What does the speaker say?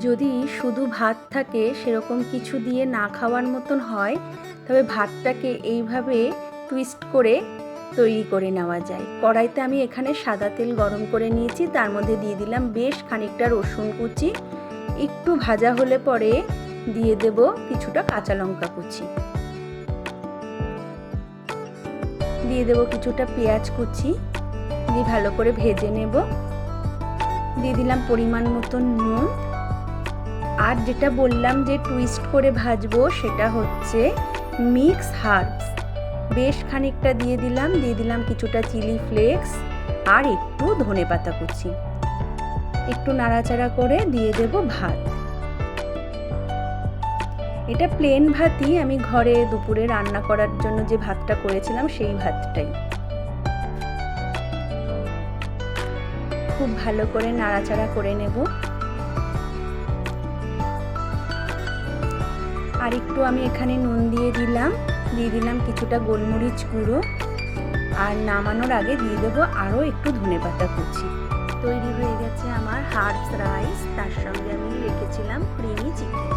যদি শুধু ভাত থাকে সেরকম কিছু দিয়ে না খাওয়ার মতন হয়, তবে ভাতটাকে এইভাবে টুইস্ট করে তৈরি করে নেওয়া যায়। কড়াইতে আমি এখানে সাদা তেল গরম করে নিয়েছি, তার মধ্যে দিয়ে দিলাম বেশ খানিকটা রসুন কুচি, একটু ভাজা হলে পরে দিয়ে দেব কিছুটা কাঁচা লঙ্কা কুচি, দিয়ে দেব কিছুটা পেঁয়াজ কুচি, দিয়ে ভালো করে ভেজে নেব। দিয়ে দিলাম পরিমাণ মতন নুন। আর যেটা বললাম যে টুইস্ট করে ভাজবো, সেটা হচ্ছে মিক্স হার্বস, বেশ খানিকটা দিয়ে দিলাম কিছুটা চিলি ফ্লেক্স আর একটু ধনেপাতা কুচি। একটু নাড়াচাড়া করে দিয়ে দেব ভাত। এটা প্লেন ভাতই, আমি ঘরে দুপুরে রান্না করার জন্য যে ভাতটা করেছিলাম সেই ভাতটাই। খুব ভালো করে নাড়াচাড়া করে নেব। আর একটু আমি এখানে নুন দিয়ে দিলাম কিছুটা গোলমরিচ গুঁড়ো, আর নামানোর আগে দিয়ে দেবো আরও একটু ধনেপাতা কুচি। তৈরি হয়ে গেছে আমার হার্বস রাইস, তার সঙ্গে আমি রেখেছিলাম ক্রিমি চিকেন।